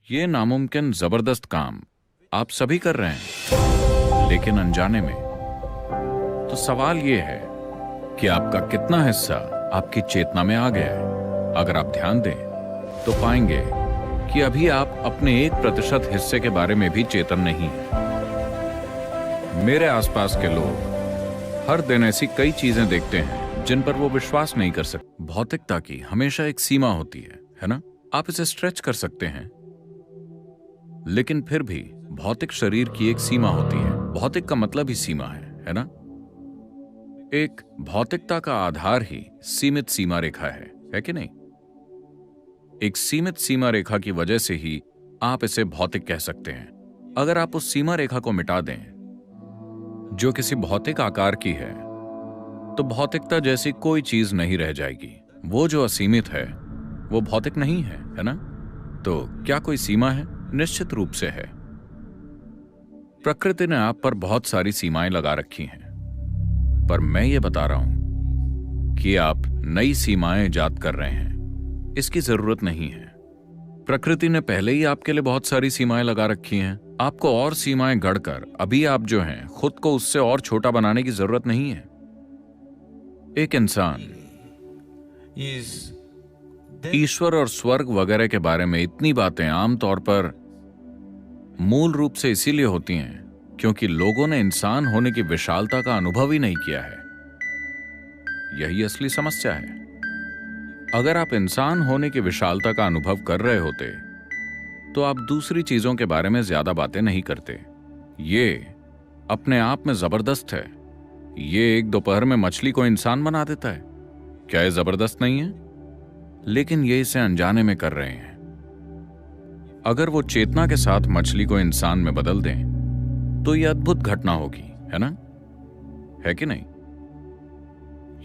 ये नामुमकिन जबरदस्त काम आप सभी कर रहे हैं, लेकिन अनजाने में। तो सवाल ये है कि आपका कितना हिस्सा आपकी चेतना में आ गया है। अगर आप ध्यान दें तो पाएंगे कि अभी आप अपने 1% हिस्से के बारे में भी चेतन नहीं है। मेरे आसपास के लोग हर दिन ऐसी कई चीजें देखते हैं जिन पर वो विश्वास नहीं कर सकते। भौतिकता की हमेशा एक सीमा होती है ना? आप इसे स्ट्रेच कर सकते हैं, लेकिन फिर भी भौतिक शरीर की एक सीमा होती है। भौतिक का मतलब ही सीमा है ना? एक भौतिकता का आधार ही सीमित सीमा रेखा है कि नहीं? एक सीमित सीमा रेखा की वजह से ही आप इसे भौतिक कह सकते हैं। अगर आप उस सीमा रेखा को मिटा दें जो किसी भौतिक आकार की है, तो भौतिकता जैसी कोई चीज नहीं रह जाएगी। वो जो असीमित है वो भौतिक नहीं है ना? तो क्या कोई सीमा है? निश्चित रूप से है। प्रकृति ने आप पर बहुत सारी सीमाएं लगा रखी हैं, पर मैं ये बता रहा हूं कि आप नई सीमाएं इजाद कर रहे हैं। इसकी जरूरत नहीं है। प्रकृति ने पहले ही आपके लिए बहुत सारी सीमाएं लगा रखी हैं। आपको और सीमाएं गढ़कर अभी आप जो हैं खुद को उससे और छोटा बनाने की जरूरत नहीं है। एक इंसान ईश्वर और स्वर्ग वगैरह के बारे में इतनी बातें आमतौर पर मूल रूप से इसीलिए होती हैं क्योंकि लोगों ने इंसान होने की विशालता का अनुभव ही नहीं किया है। यही असली समस्या है। अगर आप इंसान होने की विशालता का अनुभव कर रहे होते तो आप दूसरी चीजों के बारे में ज्यादा बातें नहीं करते। ये अपने आप में जबरदस्त है। ये एक दोपहर में मछली को इंसान बना देता है। क्या ये जबरदस्त नहीं है? लेकिन ये इसे अनजाने में कर रहे हैं। अगर वो चेतना के साथ मछली को इंसान में बदल दें तो ये अद्भुत घटना होगी, है ना? है कि नहीं?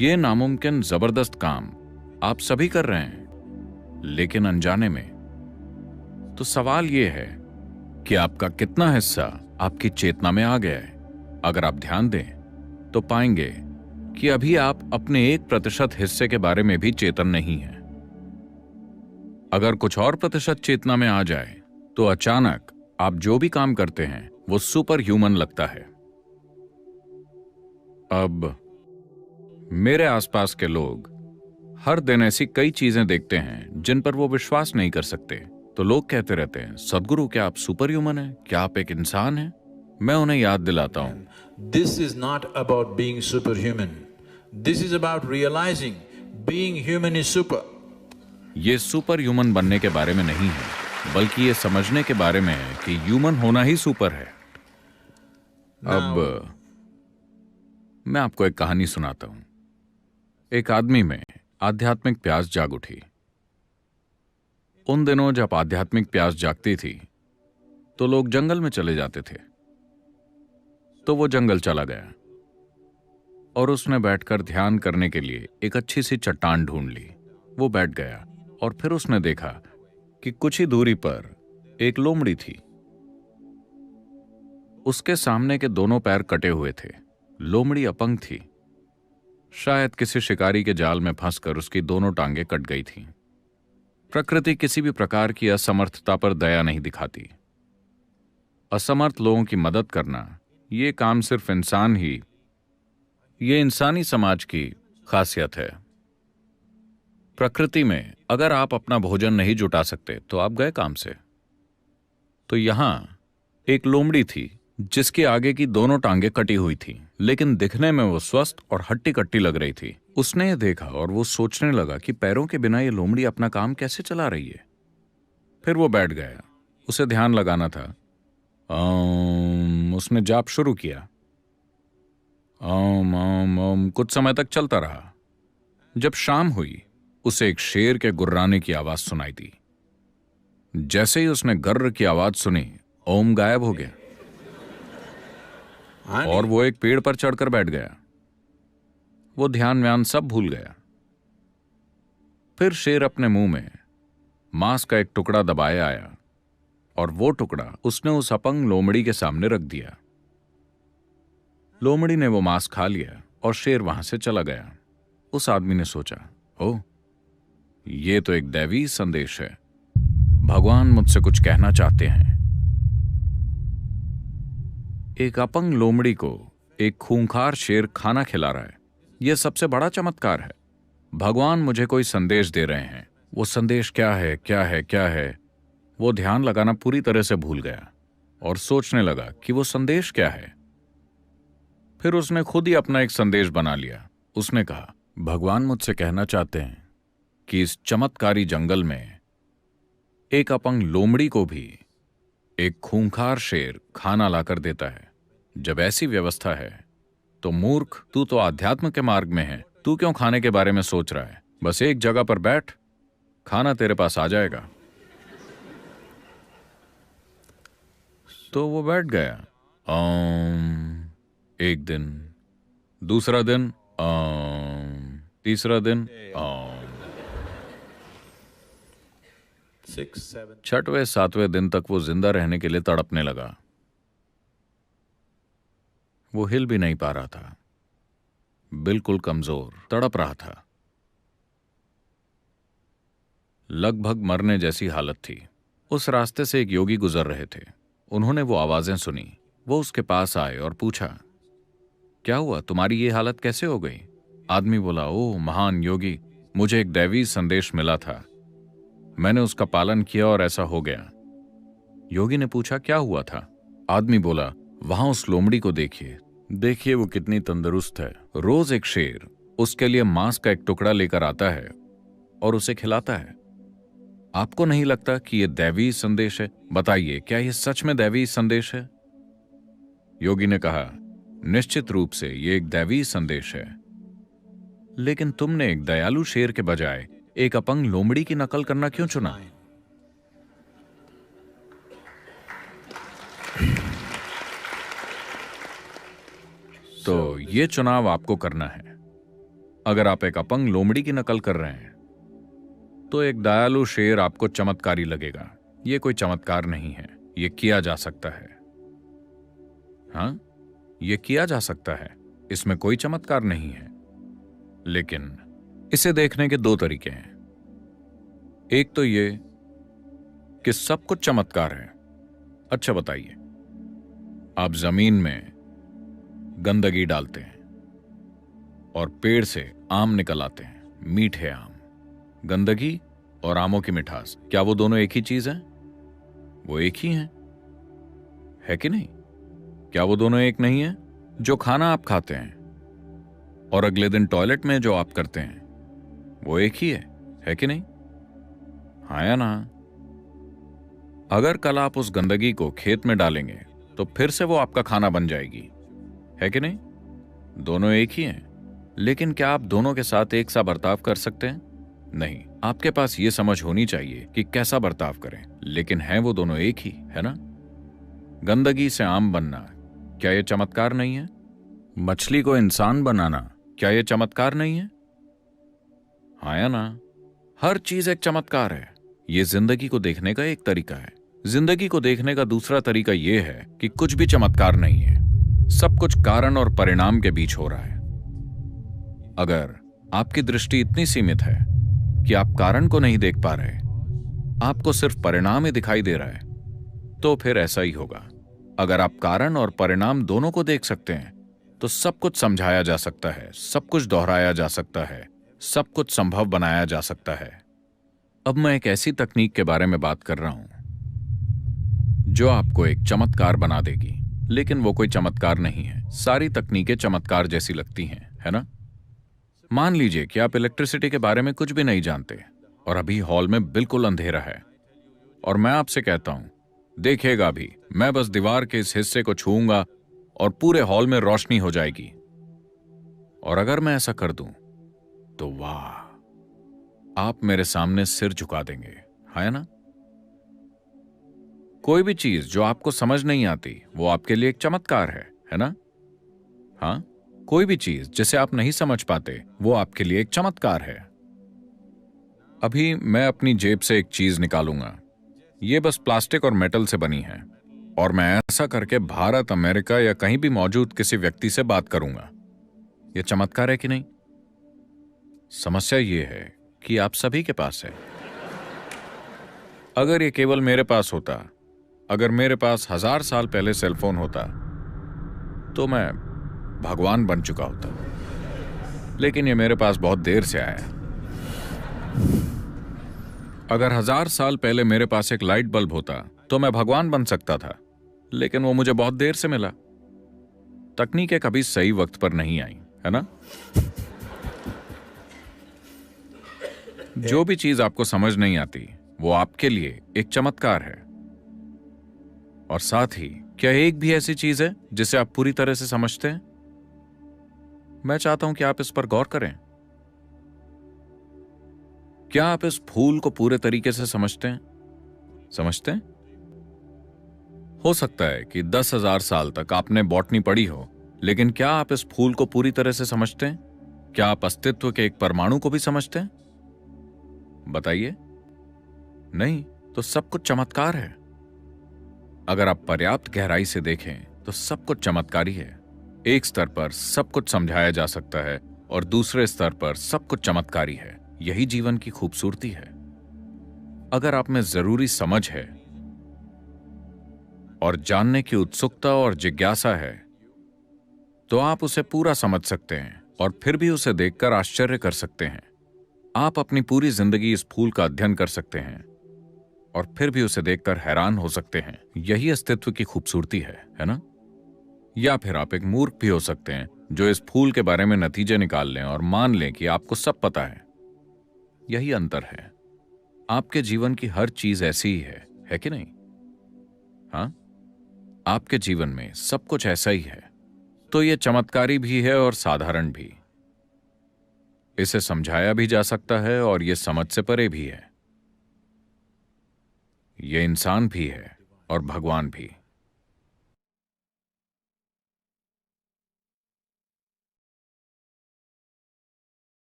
ये नामुमकिन जबरदस्त काम आप सभी कर रहे हैं, लेकिन अनजाने में। तो सवाल ये है कि आपका कितना हिस्सा आपकी चेतना में आ गया है। अगर आप ध्यान दें तो पाएंगे कि अभी आप अपने 1% हिस्से के बारे में भी चेतन नहीं है। अगर कुछ और प्रतिशत चेतना में आ जाए तो अचानक आप जो भी काम करते हैं वो सुपर ह्यूमन लगता है। अब मेरे आसपास के लोग हर दिन ऐसी कई चीजें देखते हैं जिन पर वो विश्वास नहीं कर सकते। तो लोग कहते रहते हैं, सदगुरु क्या आप सुपर ह्यूमन हैं? क्या आप एक इंसान हैं? मैं उन्हें याद दिलाता हूं, this is not about being super human, this is about realizing being human is super. ये सुपर ह्यूमन बनने के बारे में नहीं है, बल्कि ये समझने के बारे में है कि ह्यूमन होना ही सुपर है। अब मैं आपको एक कहानी सुनाता हूं। एक आदमी में आध्यात्मिक प्यास जाग उठी। उन दिनों जब आध्यात्मिक प्यास जागती थी तो लोग जंगल में चले जाते थे। तो वो जंगल चला गया और उसने बैठकर ध्यान करने के लिए एक अच्छी सी चट्टान ढूंढ ली। वो बैठ गया और फिर उसने देखा कि कुछ ही दूरी पर एक लोमड़ी थी। उसके सामने के दोनों पैर कटे हुए थे। लोमड़ी अपंग थी। शायद किसी शिकारी के जाल में फंसकर उसकी दोनों टांगें कट गई थीं। प्रकृति किसी भी प्रकार की असमर्थता पर दया नहीं दिखाती। असमर्थ लोगों की मदद करना ये काम सिर्फ ये इंसानी समाज की खासियत है। प्रकृति में अगर आप अपना भोजन नहीं जुटा सकते तो आप गए काम से। तो यहां एक लोमड़ी थी जिसके आगे की दोनों टांगें कटी हुई थी, लेकिन दिखने में वो स्वस्थ और हट्टी कट्टी लग रही थी। उसने ये देखा और वो सोचने लगा कि पैरों के बिना ये लोमड़ी अपना काम कैसे चला रही है। फिर वो बैठ गया। उसे ध्यान लगाना था। उसने जाप शुरू किया। ओम ओम ओम कुछ समय तक चलता रहा। जब शाम हुई उसे एक शेर के गुर्राने की आवाज सुनाई दी। जैसे ही उसने गर्र की आवाज सुनी, ओम गायब हो गया और वो एक पेड़ पर चढ़कर बैठ गया। वो ध्यान व्यान सब भूल गया। फिर शेर अपने मुंह में मांस का एक टुकड़ा दबाए आया और वो टुकड़ा उसने उस अपंग लोमड़ी के सामने रख दिया। लोमड़ी ने वो मांस खा लिया और शेर वहां से चला गया। उस आदमी ने सोचा, ओह, ये तो एक दैवी संदेश है। भगवान मुझसे कुछ कहना चाहते हैं। एक अपंग लोमड़ी को एक खूंखार शेर खाना खिला रहा है। यह सबसे बड़ा चमत्कार है। भगवान मुझे कोई संदेश दे रहे हैं। वो संदेश क्या है, क्या है, क्या है? वो ध्यान लगाना पूरी तरह से भूल गया और सोचने लगा कि वो संदेश क्या है। फिर उसने खुद ही अपना एक संदेश बना लिया। उसने कहा, भगवान मुझसे कहना चाहते हैं कि इस चमत्कारी जंगल में एक अपंग लोमड़ी को भी एक खूंखार शेर खाना लाकर देता है। जब ऐसी व्यवस्था है तो मूर्ख, तू तो आध्यात्म के मार्ग में है। तू क्यों खाने के बारे में सोच रहा है? बस एक जगह पर बैठ, खाना तेरे पास आ जाएगा। तो वो बैठ गया। एक दिन, दूसरा दिन, तीसरा दिन, 6, 7. छठवें सातवें दिन तक वो जिंदा रहने के लिए तड़पने लगा। वो हिल भी नहीं पा रहा था, बिल्कुल कमजोर तड़प रहा था, लगभग मरने जैसी हालत थी। उस रास्ते से एक योगी गुजर रहे थे। उन्होंने वो आवाजें सुनी। वो उसके पास आए और पूछा, क्या हुआ, तुम्हारी ये हालत कैसे हो गई? आदमी बोला, ओह महान योगी, मुझे एक दैवी संदेश मिला था, मैंने उसका पालन किया और ऐसा हो गया। योगी ने पूछा, क्या हुआ था? आदमी बोला, वहां उस लोमड़ी को देखिए, देखिए वो कितनी तंदुरुस्त है। रोज एक शेर उसके लिए मांस का एक टुकड़ा लेकर आता है और उसे खिलाता है। आपको नहीं लगता कि यह दैवी संदेश है? बताइए, क्या यह सच में दैवी संदेश है? योगी ने कहा, निश्चित रूप से यह एक दैवी संदेश है, लेकिन तुमने एक दयालु शेर के बजाय एक अपंग लोमड़ी की नकल करना क्यों चुना? तो यह चुनाव आपको करना है। अगर आप एक अपंग लोमड़ी की नकल कर रहे हैं तो एक दयालु शेर आपको चमत्कारी लगेगा। यह कोई चमत्कार नहीं है, यह किया जा सकता है। हां, यह किया जा सकता है, इसमें कोई चमत्कार नहीं है। लेकिन इसे देखने के दो तरीके हैं। एक तो यह कि सब कुछ चमत्कार है। अच्छा बताइए, आप जमीन में गंदगी डालते हैं और पेड़ से आम निकल आते हैं, मीठे आम। गंदगी और आमों की मिठास, क्या वो दोनों एक ही चीज है? वो एक ही हैं, है कि नहीं? क्या वो दोनों एक नहीं है? जो खाना आप खाते हैं और अगले दिन टॉयलेट में जो आप करते हैं, वो एक ही है कि नहीं? हाँ या ना? अगर कल आप उस गंदगी को खेत में डालेंगे तो फिर से वो आपका खाना बन जाएगी, है कि नहीं? दोनों एक ही हैं। लेकिन क्या आप दोनों के साथ एक सा बर्ताव कर सकते हैं? नहीं। आपके पास ये समझ होनी चाहिए कि कैसा बर्ताव करें, लेकिन हैं वो दोनों एक ही, है ना? गंदगी से आम बनना, क्या यह चमत्कार नहीं है? मछली को इंसान बनाना, क्या यह चमत्कार नहीं है? हाँ या ना? हर चीज एक चमत्कार है। यह जिंदगी को देखने का एक तरीका है। जिंदगी को देखने का दूसरा तरीका यह है कि कुछ भी चमत्कार नहीं है, सब कुछ कारण और परिणाम के बीच हो रहा है। अगर आपकी दृष्टि इतनी सीमित है कि आप कारण को नहीं देख पा रहे, आपको सिर्फ परिणाम ही दिखाई दे रहा है, तो फिर ऐसा ही होगा। अगर आप कारण और परिणाम दोनों को देख सकते हैं तो सब कुछ समझाया जा सकता है, सब कुछ दोहराया जा सकता है, सब कुछ संभव बनाया जा सकता है। अब मैं एक ऐसी तकनीक के बारे में बात कर रहा हूं जो आपको एक चमत्कार बना देगी, लेकिन वो कोई चमत्कार नहीं है। सारी तकनीकें चमत्कार जैसी लगती हैं, है ना? मान लीजिए कि आप इलेक्ट्रिसिटी के बारे में कुछ भी नहीं जानते और अभी हॉल में बिल्कुल अंधेरा है और मैं आपसे कहता हूं, देखिएगा अभी मैं बस दीवार के इस हिस्से को छूऊंगा और पूरे हॉल में रोशनी हो जाएगी। और अगर मैं ऐसा कर दूं तो वाह, आप मेरे सामने सिर झुका देंगे, है ना? कोई भी चीज जो आपको समझ नहीं आती वो आपके लिए एक चमत्कार है ना? हाँ, कोई भी चीज जिसे आप नहीं समझ पाते वो आपके लिए एक चमत्कार है। अभी मैं अपनी जेब से एक चीज निकालूंगा, ये बस प्लास्टिक और मेटल से बनी है, और मैं ऐसा करके भारत, अमेरिका या कहीं भी मौजूद किसी व्यक्ति से बात करूंगा। यह चमत्कार है कि नहीं? समस्या यह है कि आप सभी के पास है। अगर ये केवल मेरे पास होता, अगर मेरे पास 1000 साल पहले सेलफोन होता, तो मैं भगवान बन चुका होता। लेकिन ये मेरे पास बहुत देर से आया। अगर 1000 साल पहले मेरे पास एक लाइट बल्ब होता, तो मैं भगवान बन सकता था, लेकिन वो मुझे बहुत देर से मिला। तकनीकें कभी सही वक्त पर नहीं आई, है ना? जो भी चीज आपको समझ नहीं आती, वो आपके लिए एक चमत्कार है। और साथ ही, क्या एक भी ऐसी चीज है जिसे आप पूरी तरह से समझते हैं? मैं चाहता हूं कि आप इस पर गौर करें। क्या आप इस फूल को पूरे तरीके से समझते हैं? समझते हैं? हो सकता है कि 10,000 साल तक आपने बॉटनी पढ़ी हो, लेकिन क्या आप इस फूल को पूरी तरह से समझते हैं? क्या आप अस्तित्व के एक परमाणु को भी समझते हैं? बताइए। नहीं, तो सब कुछ चमत्कार है। अगर आप पर्याप्त गहराई से देखें तो सब कुछ चमत्कारी है। एक स्तर पर सब कुछ समझाया जा सकता है और दूसरे स्तर पर सब कुछ चमत्कारी है। यही जीवन की खूबसूरती है। अगर आप में जरूरी समझ है और जानने की उत्सुकता और जिज्ञासा है, तो आप उसे पूरा समझ सकते हैं और फिर भी उसे देखकर आश्चर्य कर सकते हैं। आप अपनी पूरी जिंदगी इस फूल का अध्ययन कर सकते हैं और फिर भी उसे देखकर हैरान हो सकते हैं। यही अस्तित्व की खूबसूरती है ना? या फिर आप एक मूर्ख भी हो सकते हैं जो इस फूल के बारे में नतीजे निकाल लें और मान लें कि आपको सब पता है। यही अंतर है। आपके जीवन की हर चीज ऐसी ही है कि नहीं? हाँ, आपके जीवन में सब कुछ ऐसा ही है। तो यह चमत्कारी भी है और साधारण भी। इसे समझाया भी जा सकता है और यह समझ से परे भी है। यह इंसान भी है और भगवान भी।